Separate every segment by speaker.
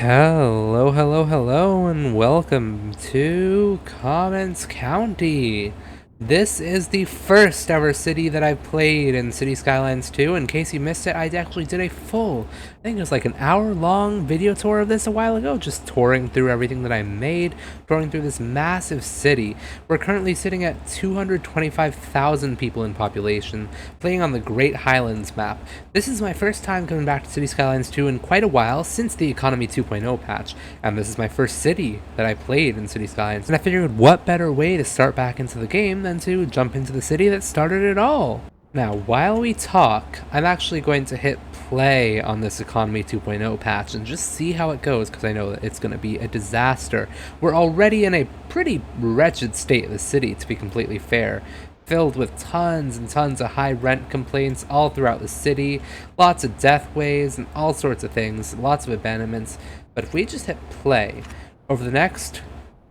Speaker 1: Hello, hello, hello, and welcome to Commons County. This is the first ever city that I've played in Cities Skylines 2. In case you missed it, I actually did a full, I think it was like an hour-long video tour of this a while ago, just touring through everything that I made, touring through this massive city. We're currently sitting at 225,000 people in population, playing on the Great Highlands map. This is my first time coming back to Cities Skylines 2 in quite a while since the Economy 2.0 patch, and this is my first city that I played in Cities Skylines, and I figured what better way to start back into the game than to jump into the city that started it all. Now, while we talk, I'm actually going to hit play on this Economy 2.0 patch and just see how it goes, because I know that it's going to be a disaster. We're already in a pretty wretched state of the city, to be completely fair, filled with tons and tons of high rent complaints all throughout the city, lots of death waves and all sorts of things, lots of abandonments. But if we just hit play over the next,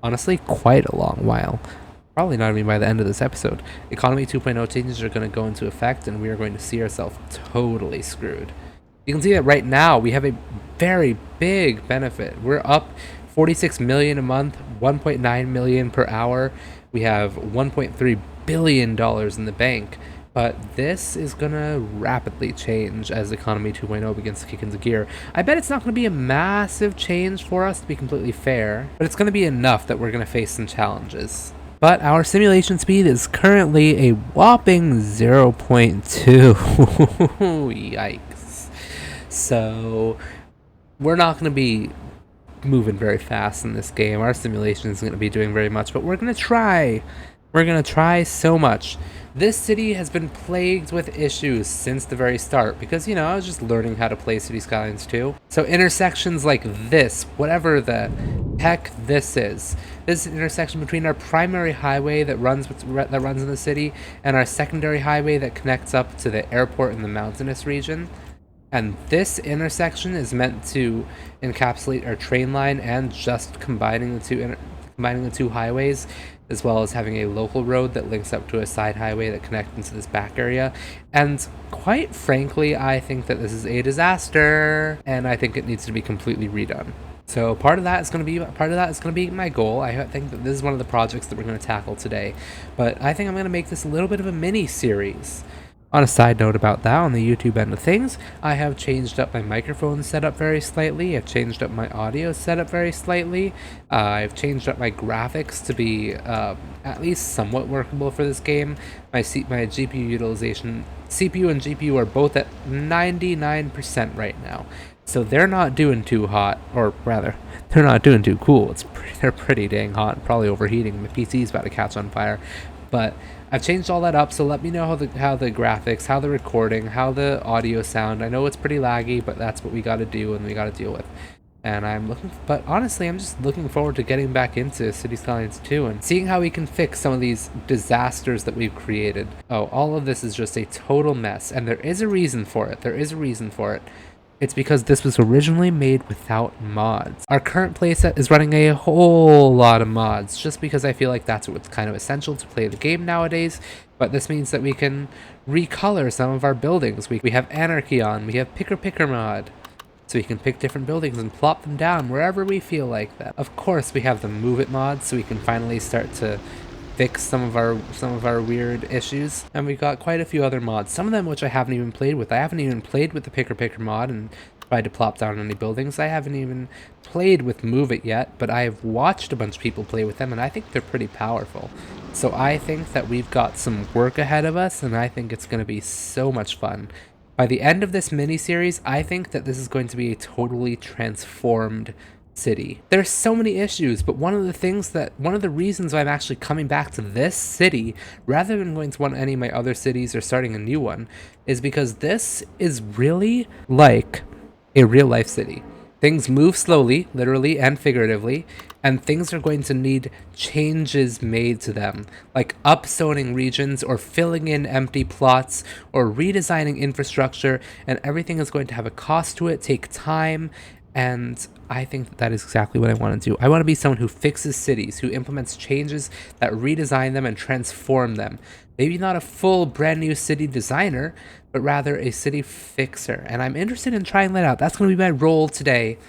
Speaker 1: honestly, quite a long while, probably not even by the end of this episode, Economy 2.0 changes are going to go into effect and we are going to see ourselves totally screwed. You can see that right now we have a very big benefit. We're up 46 million a month, 1.9 million per hour. We have 1.3 billion dollars in the bank. But this is going to rapidly change as Economy 2.0 begins to kick into gear. I bet it's not going to be a massive change for us, to be completely fair, but it's going to be enough that we're going to face some challenges. But our simulation speed is currently a whopping 0.2. Yikes. So we're not going to be moving very fast in this game. Our simulation isn't going to be doing very much, but we're going to try. We're going to try so much. This city has been plagued with issues since the very start because, you know, I was just learning how to play Cities Skylines 2. So intersections like this, whatever the heck this is an intersection between our primary highway that runs in the city and our secondary highway that connects up to the airport in the mountainous region. And this intersection is meant to encapsulate our train line and just combining the two highways, as well as having a local road that links up to a side highway that connects into this back area. And quite frankly, I think that this is a disaster, and I think it needs to be completely redone. So part of that is going to be my goal. I think that this is one of the projects that we're going to tackle today. But I think I'm going to make this a little bit of a mini series. On a side note about that, on the YouTube end of things, I have changed up my microphone setup very slightly. I've changed up my audio setup very slightly. I've changed up my graphics to be at least somewhat workable for this game. My GPU utilization, CPU and GPU are both at 99% right now. So they're not doing too hot, or rather, they're not doing too cool. They're pretty dang hot, probably overheating. My PC's about to catch on fire. But I've changed all that up, so let me know how the graphics, how the recording, how the audio sound. I know it's pretty laggy, but that's what we got to do and we got to deal with. And but honestly, I'm just looking forward to getting back into Cities Skylines 2 and seeing how we can fix some of these disasters that we've created. Oh, all of this is just a total mess, and there is a reason for it. It's because this was originally made without mods. Our current playset is running a whole lot of mods, just because I feel like that's what's kind of essential to play the game nowadays. But this means that we can recolor some of our buildings. We have Anarchy on, we have Picker mod. So we can pick different buildings and plop them down wherever we feel like that. Of course, we have the Move It mod, so we can finally start to fix some of our weird issues, and we've got quite a few other mods, some of them which I haven't even played with. I haven't even played with the Picker mod and tried to plop down any buildings. I haven't even played with Move It yet, but I've watched a bunch of people play with them, and I think they're pretty powerful. So I think that we've got some work ahead of us, and I think it's going to be so much fun. By the end of this mini-series, I think that this is going to be a totally transformed city. There's so many issues, but one of the reasons why I'm actually coming back to this city rather than going to any of my other cities or starting a new one is because this is really like a real life city. Things move slowly, literally and figuratively, and things are going to need changes made to them, like upzoning regions or filling in empty plots or redesigning infrastructure, and everything is going to have a cost to it, take time. And I think that is exactly what I want to do. I want to be someone who fixes cities, who implements changes that redesign them and transform them. Maybe not a full brand new city designer, but rather a city fixer. And I'm interested in trying that out. That's going to be my role today.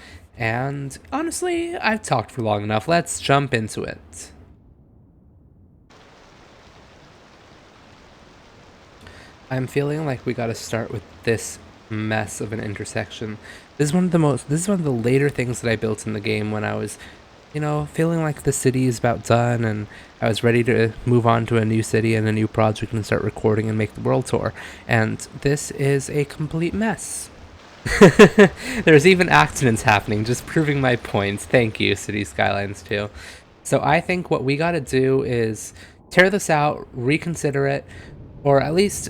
Speaker 1: And honestly, I've talked for long enough. Let's jump into it. I'm feeling like we gotta start with this mess of an intersection. This is one of the later things that I built in the game when I was, feeling like the city is about done and I was ready to move on to a new city and a new project and start recording and make the world tour. And this is a complete mess. There's even accidents happening, just proving my points. Thank you, Cities Skylines 2. So I think what we gotta do is tear this out, reconsider it, or at least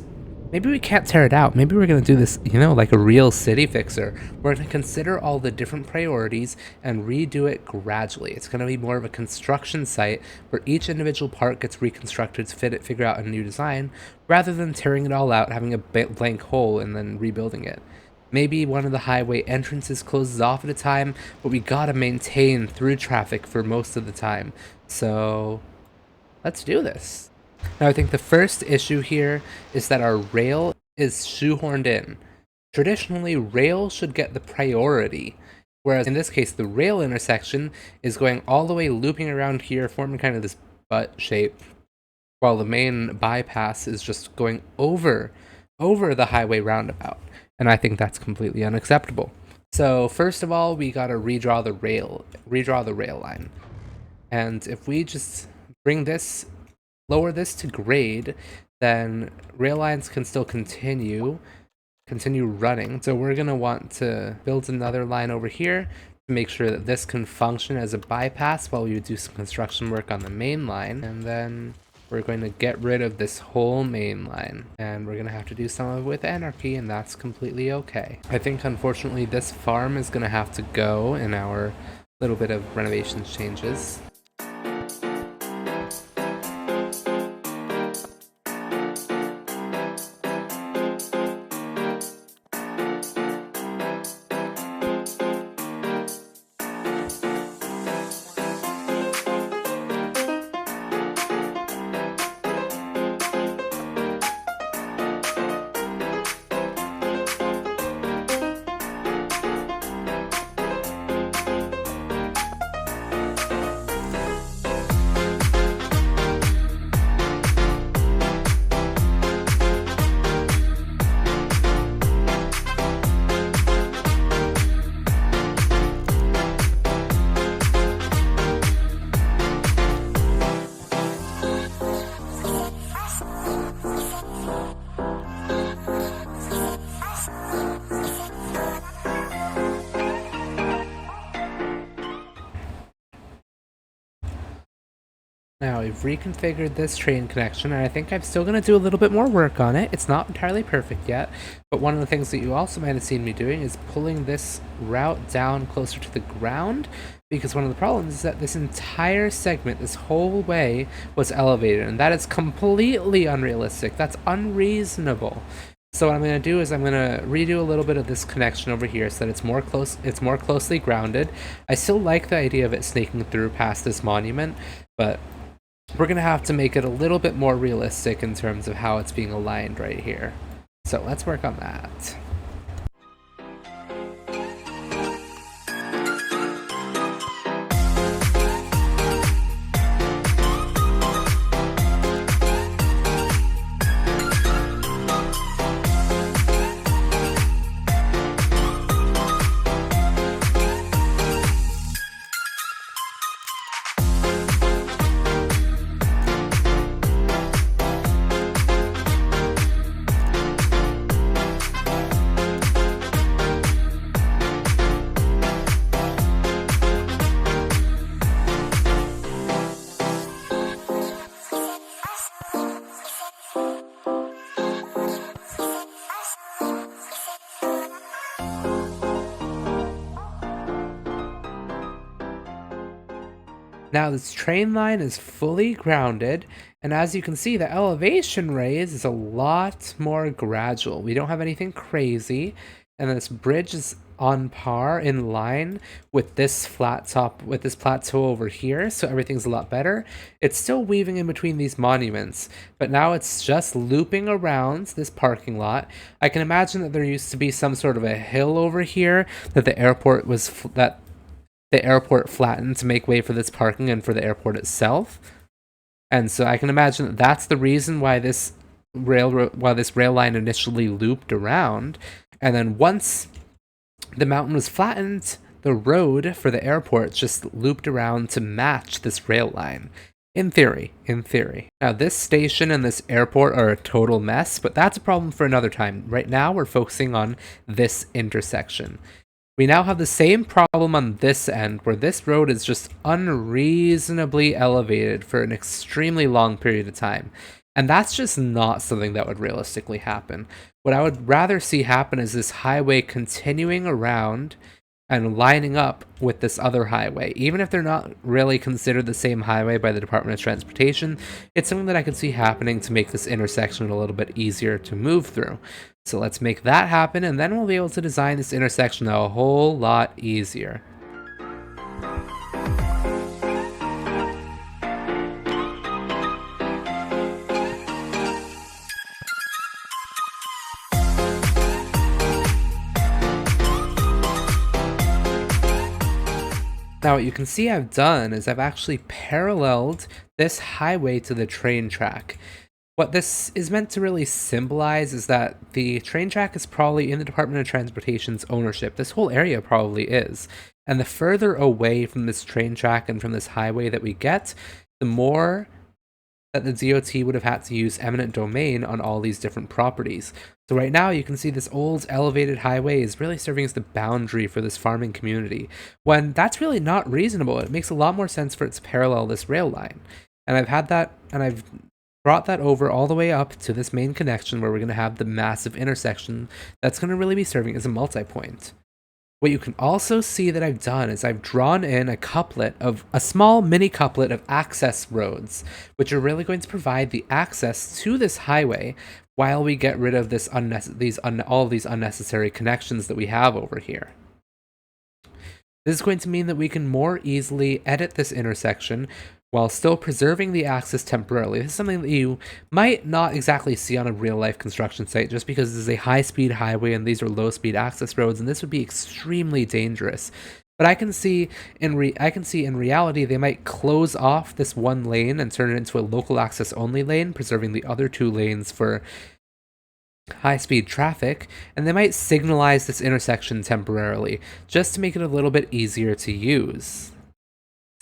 Speaker 1: maybe we can't tear it out. Maybe we're going to do this, like a real city fixer. We're going to consider all the different priorities and redo it gradually. It's going to be more of a construction site where each individual part gets reconstructed to figure out a new design, rather than tearing it all out, having a blank hole, and then rebuilding it. Maybe one of the highway entrances closes off at a time, but we gotta maintain through traffic for most of the time. So let's do this. Now, I think the first issue here is that our rail is shoehorned in. Traditionally, rail should get the priority, whereas in this case, the rail intersection is going all the way looping around here, forming kind of this butt shape, while the main bypass is just going over the highway roundabout. And I think that's completely unacceptable. So first of all, we gotta redraw the rail line. And if we just lower this to grade, then rail lines can still continue running. So we're gonna want to build another line over here to make sure that this can function as a bypass while we do some construction work on the main line. And then we're going to get rid of this whole main line, and we're gonna have to do some of it with anarchy, and that's completely okay. I think unfortunately this farm is gonna have to go in our little bit of renovations changes. Now, I've reconfigured this train connection, and I think I'm still going to do a little bit more work on it. It's not entirely perfect yet, but one of the things that you also might have seen me doing is pulling this route down closer to the ground, because one of the problems is that this entire segment, this whole way, was elevated, and that is completely unrealistic. That's unreasonable. So what I'm going to do is I'm going to redo a little bit of this connection over here so that it's more closely grounded. I still like the idea of it snaking through past this monument, but we're going to have to make it a little bit more realistic in terms of how it's being aligned right here. So let's work on that. Now this train line is fully grounded, and as you can see, the elevation raise is a lot more gradual. We don't have anything crazy, and this bridge is on par in line with this with this plateau over here, so everything's a lot better. It's still weaving in between these monuments, but now it's just looping around this parking lot. I can imagine that there used to be some sort of a hill over here that the airport was that the airport flattened to make way for this parking and for the airport itself. And so I can imagine that that's the reason why this rail line initially looped around. And then once the mountain was flattened, the road for the airport just looped around to match this rail line. In theory. Now, this station and this airport are a total mess, but that's a problem for another time. Right now, we're focusing on this intersection. We now have the same problem on this end, where this road is just unreasonably elevated for an extremely long period of time. And that's just not something that would realistically happen. What I would rather see happen is this highway continuing around and lining up with this other highway. Even if they're not really considered the same highway by the Department of Transportation, it's something that I could see happening to make this intersection a little bit easier to move through. So let's make that happen, and then we'll be able to design this intersection a whole lot easier. Now what you can see I've done is I've actually paralleled this highway to the train track. What this is meant to really symbolize is that the train track is probably in the Department of Transportation's ownership. This whole area probably is. And the further away from this train track and from this highway that we get, the more that the DOT would have had to use eminent domain on all these different properties. So right now you can see this old elevated highway is really serving as the boundary for this farming community, when that's really not reasonable. It makes a lot more sense for it to parallel this rail line. And I've brought that over all the way up to this main connection where we're going to have the massive intersection that's going to really be serving as a multi-point. What you can also see that I've done is I've drawn in a small mini couplet of access roads, which are really going to provide the access to this highway while we get rid of all of these unnecessary connections that we have over here. This is going to mean that we can more easily edit this intersection while still preserving the access temporarily. This is something that you might not exactly see on a real-life construction site, just because this is a high-speed highway and these are low-speed access roads, and this would be extremely dangerous. But I can see in reality they might close off this one lane and turn it into a local access only lane, preserving the other two lanes for high-speed traffic, and they might signalize this intersection temporarily, just to make it a little bit easier to use.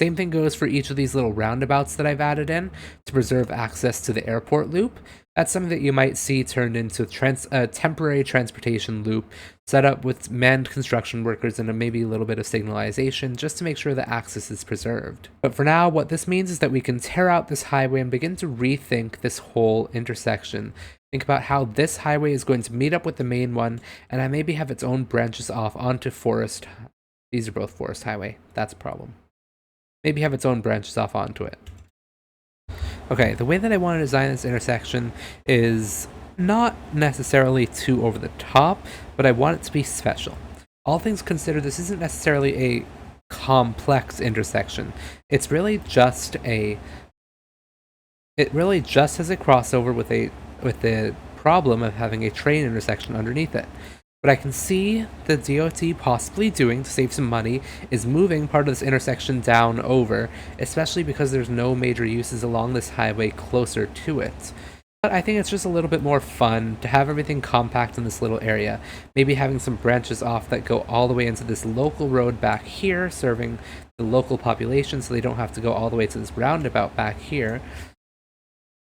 Speaker 1: Same thing goes for each of these little roundabouts that I've added in to preserve access to the airport loop. That's something that you might see turned into a temporary transportation loop set up with manned construction workers and maybe a little bit of signalization just to make sure that access is preserved. But for now, what this means is that we can tear out this highway and begin to rethink this whole intersection. Think about how this highway is going to meet up with the main one, and I maybe have its own branches off onto forest. These are both forest highway. That's a problem. Maybe have its own branches off onto it. Okay, the way that I want to design this intersection is not necessarily too over the top, but I want it to be special. All things considered, this isn't necessarily a complex intersection. It really just has a crossover with the problem of having a train intersection underneath it. What I can see the DOT possibly doing to save some money is moving part of this intersection down over, especially because there's no major uses along this highway closer to it. But I think it's just a little bit more fun to have everything compact in this little area. Maybe having some branches off that go all the way into this local road back here, serving the local population so they don't have to go all the way to this roundabout back here.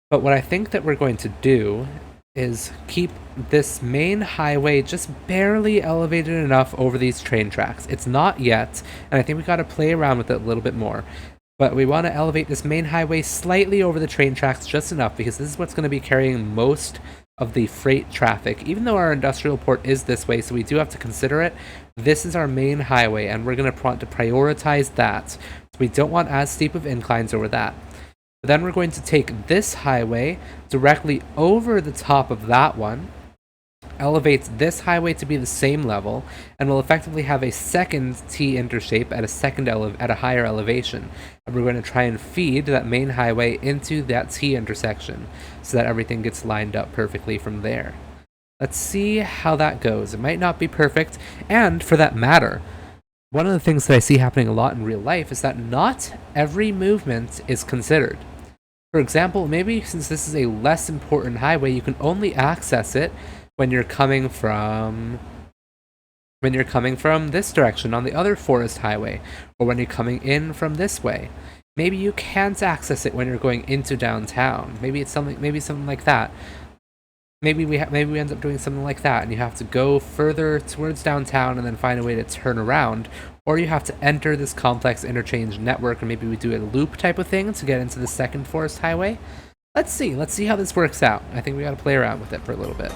Speaker 1: But what I think that we're going to do is keep this main highway just barely elevated enough over these train tracks. It's not yet, and I think we got to play around with it a little bit more. But we want to elevate this main highway slightly over the train tracks just enough, because this is what's going to be carrying most of the freight traffic. Even though our industrial port is this way, so we do have to consider it, this is our main highway, and we're going to want to prioritize that. So we don't want as steep of inclines over that. Then we're going to take this highway directly over the top of that one, elevate this highway to be the same level, and we'll effectively have a second T intershape at a higher elevation. And we're going to try and feed that main highway into that T intersection so that everything gets lined up perfectly from there. Let's see how that goes. It might not be perfect, and for that matter, one of the things that I see happening a lot in real life is that not every movement is considered. For example, maybe since this is a less important highway, you can only access it when you're coming from this direction on the other forest highway, or when you're coming in from this way. Maybe you can't access it when you're going into downtown. Maybe something like that. Maybe we end up doing something like that, and you have to go further towards downtown and then find a way to turn around, or you have to enter this complex interchange network, and maybe we do a loop type of thing to get into the second forest highway. Let's see how this works out. I think we got to play around with it for a little bit.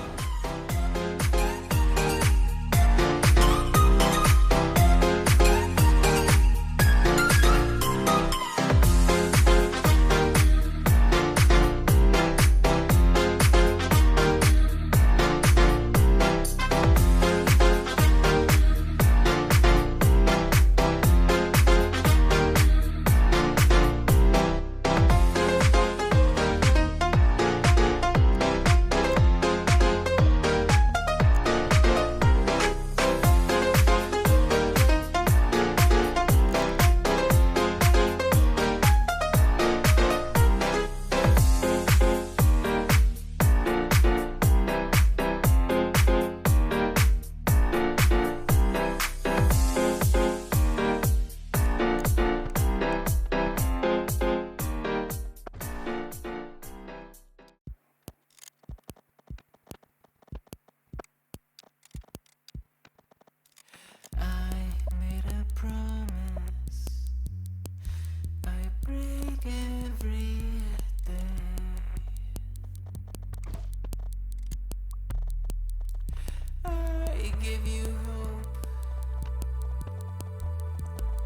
Speaker 2: Give you hope,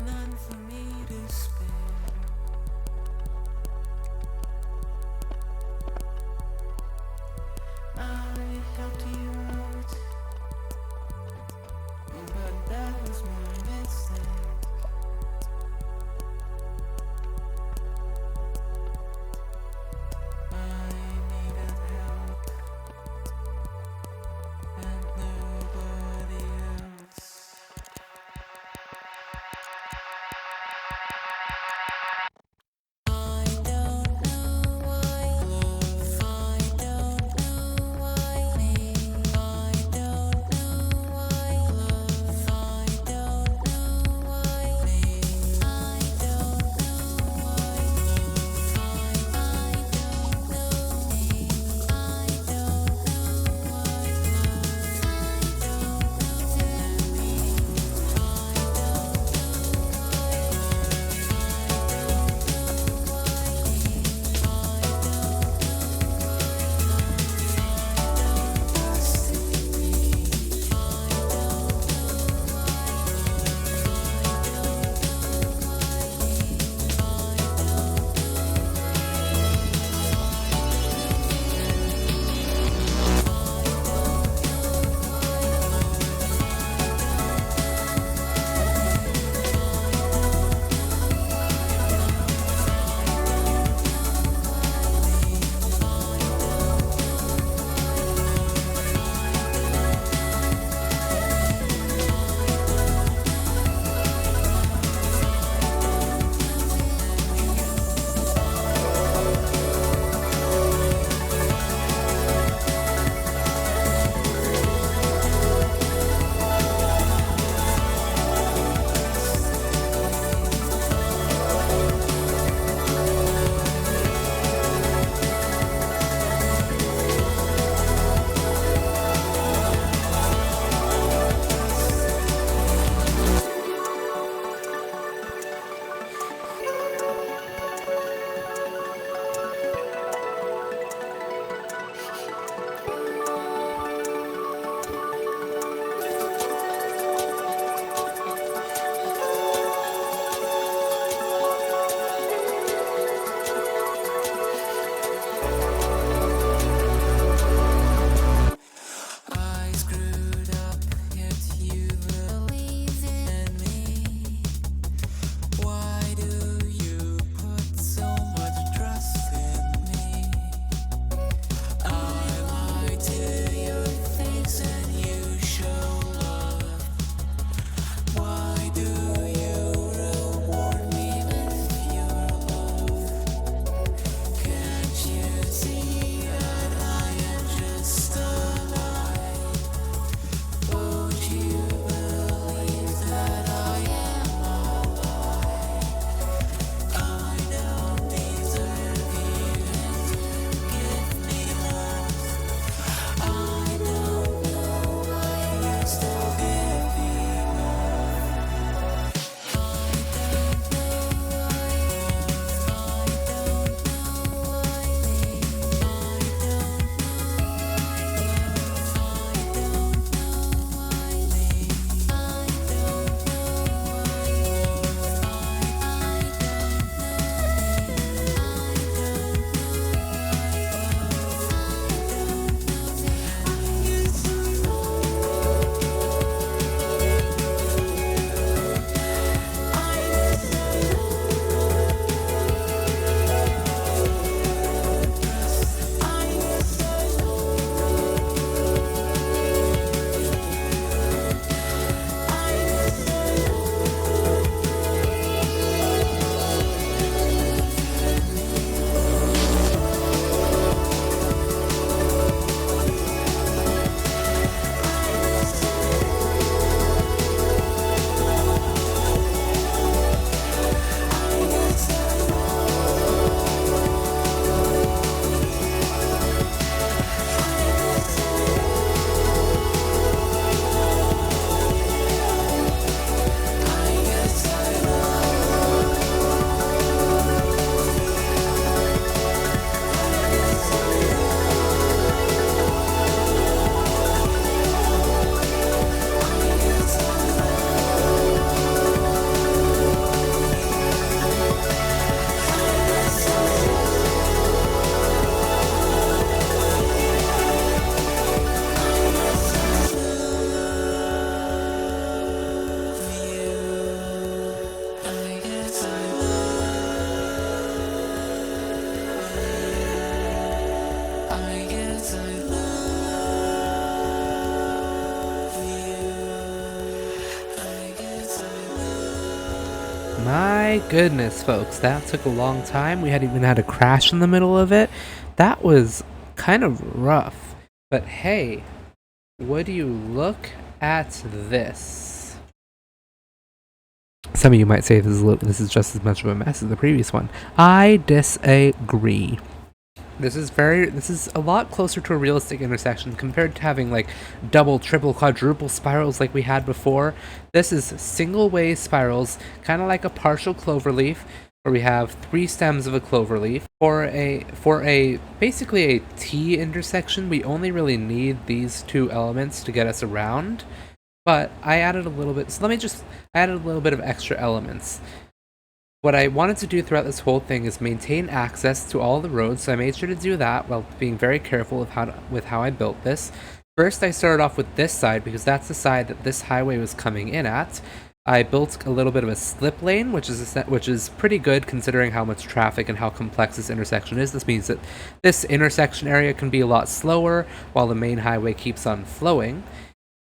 Speaker 2: none for me to spare. I helped you out, but that was my mistake. I needed help, and nobody else.
Speaker 1: My goodness, folks, that took a long time. We had even had a crash in the middle of it. That was kind of rough. But hey, would you look at this? Some of you might say this is just as much of a mess as the previous one. I disagree. This is a lot closer to a realistic intersection compared to having like double, triple, quadruple spirals like we had before. This is single way spirals, kind of like a partial cloverleaf, where we have 3 stems of a cloverleaf. For a basically a T intersection, we only really need these 2 elements to get us around. But I added a little bit, so I added a little bit of extra elements. What I wanted to do throughout this whole thing is maintain access to all the roads, so I made sure to do that while being very careful with how I built this. First, I started off with this side because that's the side that this highway was coming in at. I built a little bit of a slip lane, which is pretty good considering how much traffic and how complex this intersection is. This means that this intersection area can be a lot slower while the main highway keeps on flowing.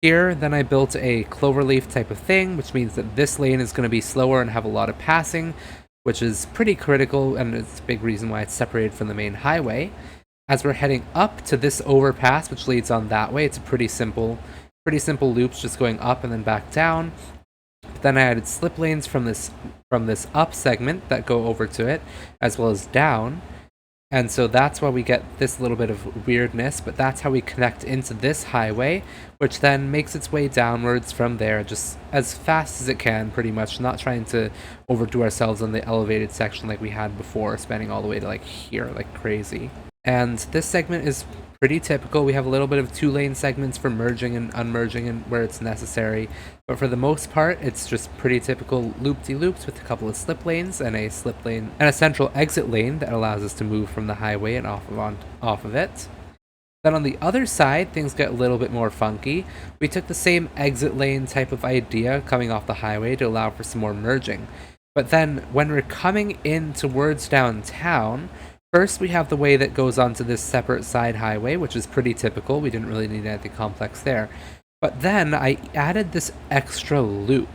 Speaker 1: Here, then I built a cloverleaf type of thing, which means that this lane is going to be slower and have a lot of passing, which is pretty critical, and it's a big reason why it's separated from the main highway. As we're heading up to this overpass, which leads on that way, it's a pretty simple loops just going up and then back down. But then I added slip lanes from this up segment that go over to it, as well as down. And so that's why we get this little bit of weirdness, but that's how we connect into this highway, which then makes its way downwards from there just as fast as it can, pretty much, not trying to overdo ourselves on the elevated section like we had before, spanning all the way to like here, like crazy. And this segment is pretty typical. We have a little bit of 2-lane segments for merging and unmerging and where it's necessary, but for the most part, it's just pretty typical loop-de-loops with a couple of slip lanes and a slip lane and a central exit lane that allows us to move from the highway and off of it. Then on the other side, things get a little bit more funky. We took the same exit lane type of idea coming off the highway to allow for some more merging. But then when we're coming in towards downtown, first, we have the way that goes onto this separate side highway, which is pretty typical. We didn't really need anything complex there. But then I added this extra loop.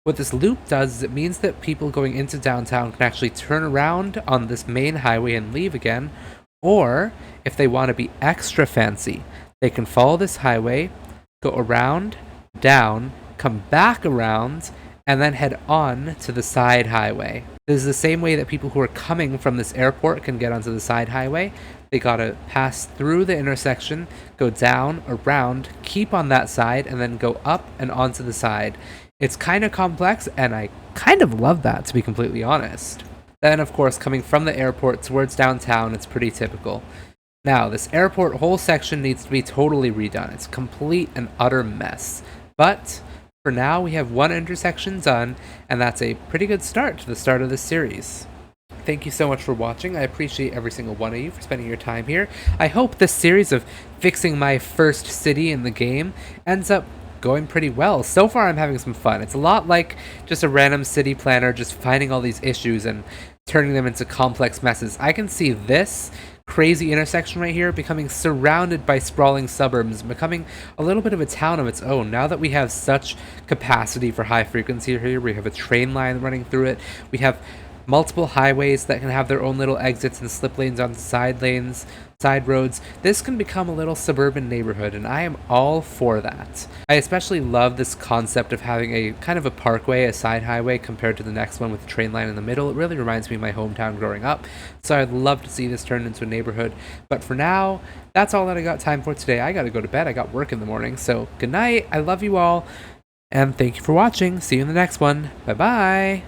Speaker 1: What this loop does is it means that people going into downtown can actually turn around on this main highway and leave again. Or, if they want to be extra fancy, they can follow this highway, go around, down, come back around, and then head on to the side highway. This is the same way that people who are coming from this airport can get onto the side highway. They gotta pass through the intersection, go down, around, keep on that side, and then go up and onto the side. It's kind of complex, and I kind of love that, to be completely honest. Then, of course, coming from the airport towards downtown, it's pretty typical. Now, this airport whole section needs to be totally redone. It's a complete and utter mess. But for now, we have one intersection done, and that's a pretty good start to the start of this series. Thank you so much for watching. I appreciate every single one of you for spending your time here. I hope this series of fixing my first city in the game ends up going pretty well. So far, I'm having some fun. It's a lot like just a random city planner just finding all these issues and turning them into complex messes. I can see this crazy intersection right here becoming surrounded by sprawling suburbs, becoming a little bit of a town of its own. Now that we have such capacity for high frequency here, we have a train line running through it, we have multiple highways that can have their own little exits and slip lanes on side roads. This can become a little suburban neighborhood, and I am all for that. I especially love this concept of having a kind of a parkway, a side highway, compared to the next one with the train line in the middle. It really reminds me of my hometown growing up, so I'd love to see this turned into a neighborhood. But for now, that's all that I got time for today. I gotta go to bed. I got work in the morning, so good night. I love you all, and thank you for watching. See you in the next one. Bye-bye.